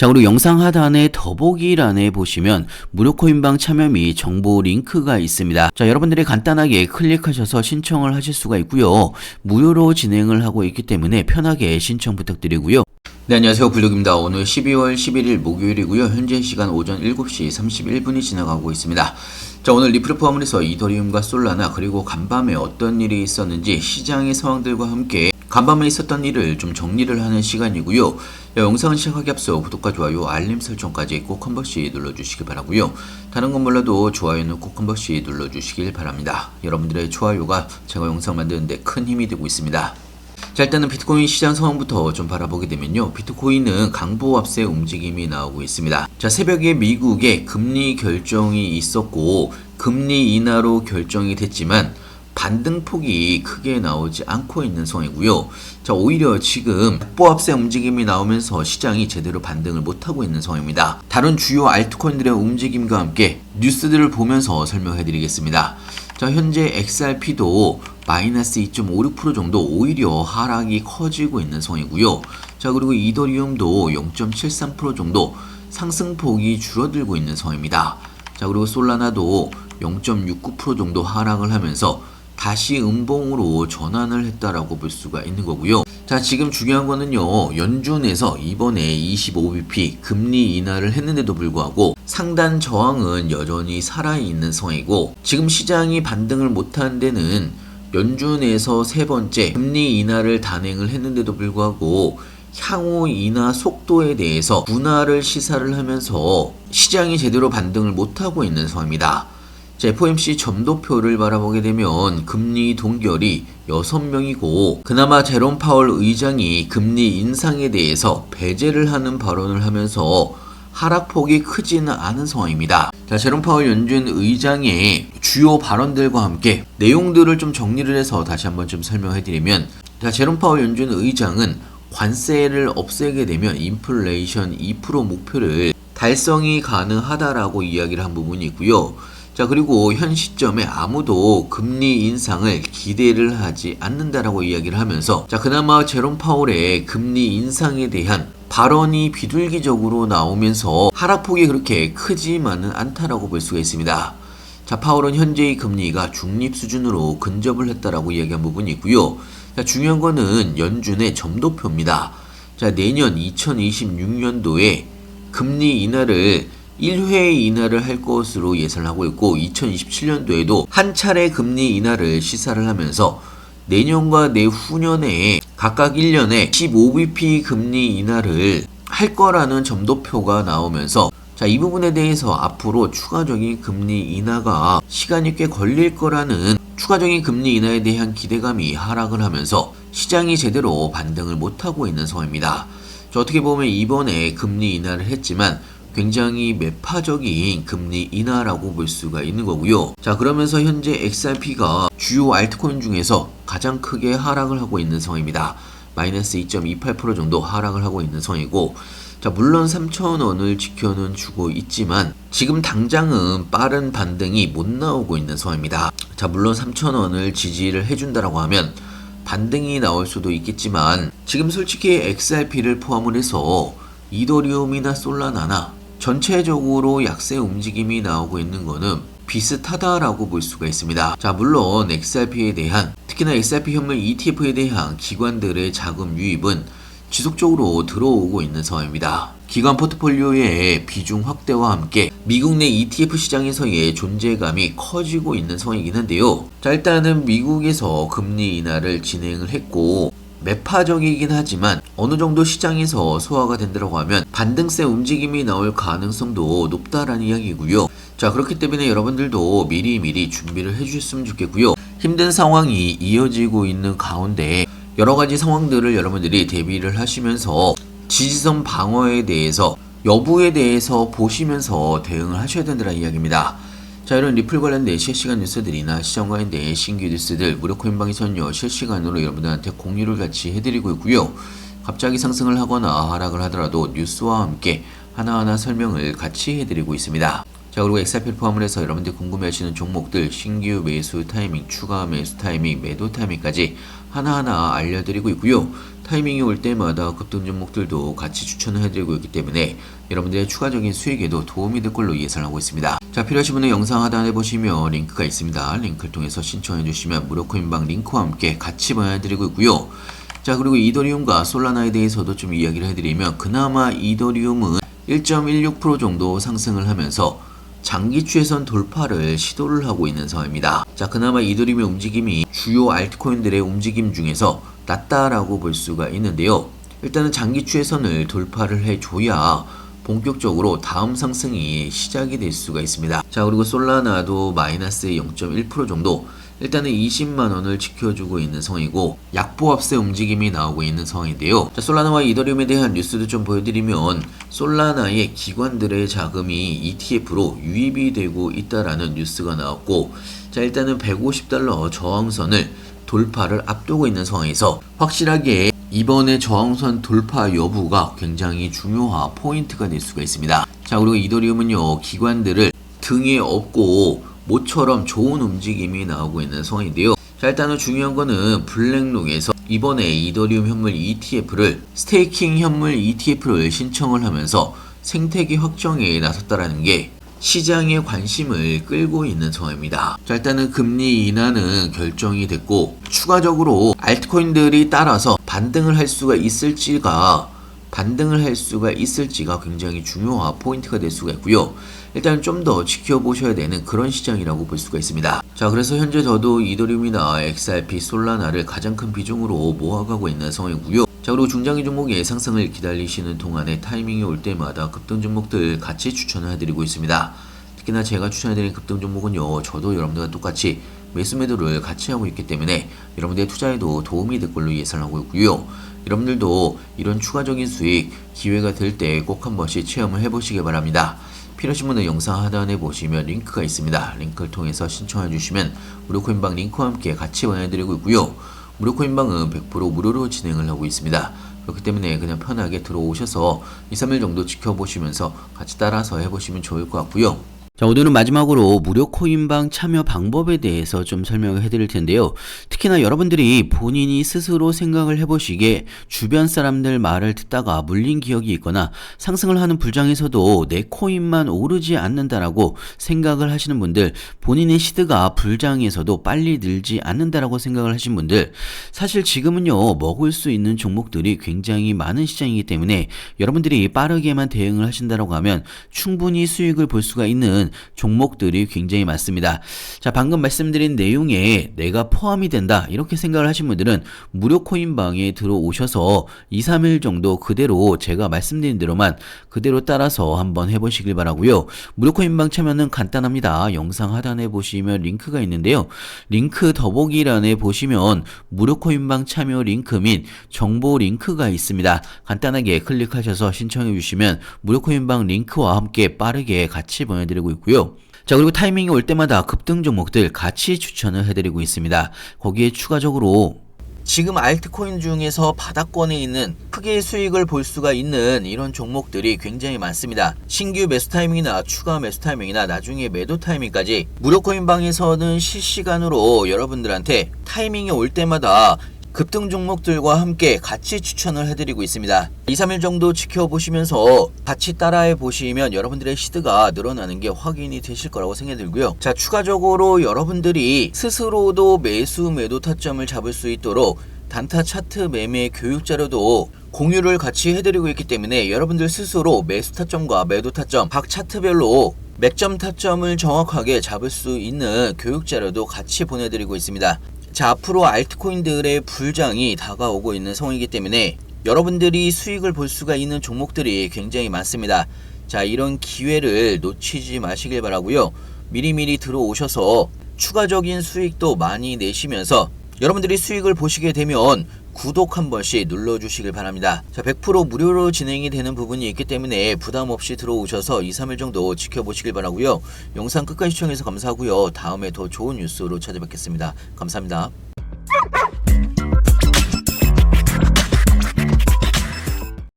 자, 그리고 영상 하단의 더보기란에 보시면 무료 코인방 참여 및 정보 링크가 있습니다. 자, 여러분들이 간단하게 클릭하셔서 신청을 하실 수가 있고요. 무료로 진행을 하고 있기 때문에 편하게 신청 부탁드리고요. 네, 안녕하세요. 블록입니다. 오늘 12월 11일 목요일이고요. 현재 시간 오전 7시 31분이 지나가고 있습니다. 자, 오늘 리플을 포함을 해서 이더리움과 솔라나 그리고 간밤에 어떤 일이 있었는지 시장의 상황들과 함께 간밤에 있었던 일을 좀 정리를 하는 시간이고요. 영상을 시작하기 앞서 구독과 좋아요, 알림 설정까지 꼭 한 번씩 눌러주시길 바라고요. 다른 건 몰라도 좋아요는 꼭 한 번씩 눌러주시길 바랍니다. 여러분들의 좋아요가 제가 영상 만드는데 큰 힘이 되고 있습니다. 자, 일단은 비트코인 시장 상황부터 좀 바라보게 되면요. 비트코인은 강보합세 움직임이 나오고 있습니다. 자, 새벽에 미국의 금리 결정이 있었고 금리 인하로 결정이 됐지만 반등폭이 크게 나오지 않고 있는 상황이고요. 자, 오히려 지금 보합세 움직임이 나오면서 시장이 제대로 반등을 못하고 있는 상황입니다. 다른 주요 알트코인들의 움직임과 함께 뉴스들을 보면서 설명해 드리겠습니다. 자, 현재 XRP도 마이너스 2.56% 정도 오히려 하락이 커지고 있는 상황이고요. 자, 그리고 이더리움도 0.73% 정도 상승폭이 줄어들고 있는 상황입니다. 자, 그리고 솔라나도 0.69% 정도 하락을 하면서 다시 음봉으로 전환을 했다라고 볼 수가 있는 거고요. 자, 지금 중요한 거는요. 연준에서 이번에 25bp 금리 인하를 했는데도 불구하고 상단 저항은 여전히 살아있는 상황이고 지금 시장이 반등을 못한 데는 연준에서 세 번째 금리 인하를 단행을 했는데도 불구하고 향후 인하 속도에 대해서 둔화를 시사를 하면서 시장이 제대로 반등을 못하고 있는 상황입니다. FOMC 점도표를 바라보게 되면 금리 동결이 6명이고 그나마 제롬 파월 의장이 금리 인상에 대해서 배제를 하는 발언을 하면서 하락폭이 크지는 않은 상황입니다. 자, 제롬 파월 연준 의장의 주요 발언들과 함께 내용들을 좀 정리를 해서 다시 한번 좀 설명해 드리면, 자, 제롬 파월 연준 의장은 관세를 없애게 되면 인플레이션 2% 목표를 달성이 가능하다라고 이야기를 한 부분이 있고요. 자, 그리고 현 시점에 아무도 금리 인상을 기대를 하지 않는다라고 이야기를 하면서, 자, 그나마 제롬 파월의 금리 인상에 대한 발언이 비둘기적으로 나오면서 하락폭이 그렇게 크지만은 않다라고 볼 수가 있습니다. 자, 파월은 현재의 금리가 중립 수준으로 근접을 했다라고 이야기한 부분이 있고요. 자, 중요한 거는 연준의 점도표입니다. 자, 내년 2026년도에 금리 인하를 1회 인하를 할 것으로 예상을 하고 있고 2027년도에도 한 차례 금리 인하를 시사를 하면서 내년과 내후년에 각각 1년에 15bp 금리 인하를 할 거라는 점도표가 나오면서, 자, 이 부분에 대해서 앞으로 추가적인 금리 인하가 시간이 꽤 걸릴 거라는 추가적인 금리 인하에 대한 기대감이 하락을 하면서 시장이 제대로 반등을 못하고 있는 상황입니다. 자, 어떻게 보면 이번에 금리 인하를 했지만 굉장히 매파적인 금리 인하라고 볼 수가 있는 거고요. 자, 그러면서 현재 XRP가 주요 알트코인 중에서 가장 크게 하락을 하고 있는 상황입니다. 마이너스 2.28% 정도 하락을 하고 있는 상황이고, 자, 물론 3,000원을 지켜는 주고 있지만 지금 당장은 빠른 반등이 못 나오고 있는 상황입니다. 자, 물론 3,000원을 지지를 해준다라고 하면 반등이 나올 수도 있겠지만 지금 솔직히 XRP를 포함을 해서 이더리움이나 솔라나나 전체적으로 약세 움직임이 나오고 있는 거는 비슷하다라고 볼 수가 있습니다. 자, 물론 XRP에 대한, 특히나 XRP 현물 ETF에 대한 기관들의 자금 유입은 지속적으로 들어오고 있는 상황입니다. 기관 포트폴리오의 비중 확대와 함께 미국 내 ETF 시장에서의 존재감이 커지고 있는 상황이긴 한데요. 자, 일단은 미국에서 금리 인하를 진행을 했고 매파적이긴 하지만 어느 정도 시장에서 소화가 된다고 하면 반등세 움직임이 나올 가능성도 높다라는 이야기고요. 자, 그렇기 때문에 여러분들도 미리미리 준비를 해주셨으면 좋겠고요. 힘든 상황이 이어지고 있는 가운데 여러 가지 상황들을 여러분들이 대비를 하시면서 지지선 방어에 대해서 여부에 대해서 보시면서 대응을 하셔야 된다는 이야기입니다. 자, 이런 리플 관련된 실시간 뉴스들이나 시장 관련된 신규 뉴스들 무료 코인방에서는요 실시간으로 여러분들한테 공유를 같이 해드리고 있고요. 갑자기 상승을 하거나 하락을 하더라도 뉴스와 함께 하나하나 설명을 같이 해드리고 있습니다. 자, 그리고 XRP를 포함을 해서 여러분들이 궁금해하시는 종목들 신규 매수 타이밍, 추가 매수 타이밍, 매도 타이밍까지 하나하나 알려드리고 있고요. 타이밍이 올 때마다 급등 종목들도 같이 추천을 해드리고 있기 때문에 여러분들의 추가적인 수익에도 도움이 될 걸로 예상하고 있습니다. 자, 필요하신 분은 영상 하단에 보시면 링크가 있습니다. 링크를 통해서 신청해 주시면 무료코인방 링크와 함께 같이 보내드리고 있고요. 자, 그리고 이더리움과 솔라나에 대해서도 좀 이야기를 해드리면 그나마 이더리움은 1.16% 정도 상승을 하면서 장기 추세선 돌파를 시도를 하고 있는 상황입니다. 자, 그나마 이더리움의 움직임이 주요 알트코인들의 움직임 중에서 낮다라고 볼 수가 있는데요. 일단은 장기 추세선을 돌파를 해줘야 본격적으로 다음 상승이 시작이 될 수가 있습니다. 자, 그리고 솔라나도 마이너스 0.1% 정도 일단은 20만원을 지켜주고 있는 상황이고 약보합세 움직임이 나오고 있는 상황인데요. 자, 솔라나와 이더리움에 대한 뉴스도 좀 보여드리면 솔라나의 기관들의 자금이 ETF로 유입이 되고 있다라는 뉴스가 나왔고, 자, 일단은 150달러 저항선을 돌파를 앞두고 있는 상황에서 확실하게 이번에 저항선 돌파 여부가 굉장히 중요한 포인트가 될 수가 있습니다. 자, 그리고 이더리움은요, 기관들을 등에 업고 모처럼 좋은 움직임이 나오고 있는 상황인데요. 자, 일단은 중요한 거는 블랙록에서 이번에 이더리움 현물 ETF를 스테이킹 현물 ETF를 신청을 하면서 생태계 확정에 나섰다라는 게 시장의 관심을 끌고 있는 상황입니다. 자, 일단은 금리 인하는 결정이 됐고 추가적으로 알트코인들이 따라서 반등을 할 수가 있을지가 굉장히 중요한 포인트가 될 수가 있고요. 일단 좀 더 지켜보셔야 되는 그런 시장이라고 볼 수가 있습니다. 자, 그래서 현재 저도 이더리움이나 XRP, 솔라나를 가장 큰 비중으로 모아가고 있는 상황이고요. 자, 그리고 중장기 종목의 상승을 기다리시는 동안에 타이밍이 올 때마다 급등 종목들 같이 추천을 해드리고 있습니다. 특히나 제가 추천해드린 급등 종목은요, 저도 여러분들과 똑같이 매수 매도를 같이 하고 있기 때문에 여러분들의 투자에도 도움이 될 걸로 예상하고 있고요. 여러분들도 이런 추가적인 수익 기회가 될 때 꼭 한 번씩 체험을 해보시기 바랍니다. 필요하신 분은 영상 하단에 보시면 링크가 있습니다. 링크를 통해서 신청해 주시면 무료코인방 링크와 함께 같이 보내드리고 있고요. 무료코인방은 100% 무료로 진행을 하고 있습니다. 그렇기 때문에 그냥 편하게 들어오셔서 2-3일 정도 지켜보시면서 같이 따라서 해보시면 좋을 것 같고요. 자, 오늘은 마지막으로 무료 코인방 참여 방법에 대해서 좀 설명을 해드릴 텐데요. 특히나 여러분들이 본인이 스스로 생각을 해보시기에 주변 사람들 말을 듣다가 물린 기억이 있거나 상승을 하는 불장에서도 내 코인만 오르지 않는다라고 생각을 하시는 분들, 본인의 시드가 불장에서도 빨리 늘지 않는다라고 생각을 하신 분들, 사실 지금은요, 먹을 수 있는 종목들이 굉장히 많은 시장이기 때문에 여러분들이 빠르게만 대응을 하신다라고 하면 충분히 수익을 볼 수가 있는 종목들이 굉장히 많습니다. 자, 방금 말씀드린 내용에 내가 포함이 된다 이렇게 생각을 하신 분들은 무료 코인방에 들어오셔서 2-3일 정도 그대로 제가 말씀드린 대로만 그대로 따라서 한번 해보시길 바라고요. 무료 코인방 참여는 간단합니다. 영상 하단에 보시면 링크가 있는데요. 링크 더보기란에 보시면 무료 코인방 참여 링크 및 정보 링크가 있습니다. 간단하게 클릭하셔서 신청해 주시면 무료 코인방 링크와 함께 빠르게 같이 보내드리고 있고요. 자, 그리고 타이밍이 올 때마다 급등 종목들 같이 추천을 해드리고 있습니다. 거기에 추가적으로 지금 알트코인 중에서 바닥권에 있는 크게 수익을 볼 수가 있는 이런 종목들이 굉장히 많습니다. 신규 매수 타이밍이나 추가 매수 타이밍이나 나중에 매도 타이밍까지 무료 코인방에서는 실시간으로 여러분들한테 타이밍이 올 때마다 급등 종목들과 함께 같이 추천을 해드리고 있습니다. 2-3일 정도 지켜보시면서 같이 따라해 보시면 여러분들의 시드가 늘어나는 게 확인이 되실 거라고 생각이 들고요. 자, 추가적으로 여러분들이 스스로도 매수 매도 타점을 잡을 수 있도록 단타 차트 매매 교육 자료도 공유를 같이 해드리고 있기 때문에 여러분들 스스로 매수 타점과 매도 타점 각 차트별로 맥점 타점을 정확하게 잡을 수 있는 교육 자료도 같이 보내드리고 있습니다. 자, 앞으로 알트코인들의 불장이 다가오고 있는 상황이기 때문에 여러분들이 수익을 볼 수가 있는 종목들이 굉장히 많습니다. 자, 이런 기회를 놓치지 마시길 바라고요. 미리미리 들어오셔서 추가적인 수익도 많이 내시면서 여러분들이 수익을 보시게 되면 구독 한 번씩 눌러주시길 바랍니다. 자, 100% 무료로 진행이 되는 부분이 있기 때문에 부담 없이 들어오셔서 2-3일 정도 지켜보시길 바라고요. 영상 끝까지 시청해서 감사하고요. 다음에 더 좋은 뉴스로 찾아뵙겠습니다. 감사합니다.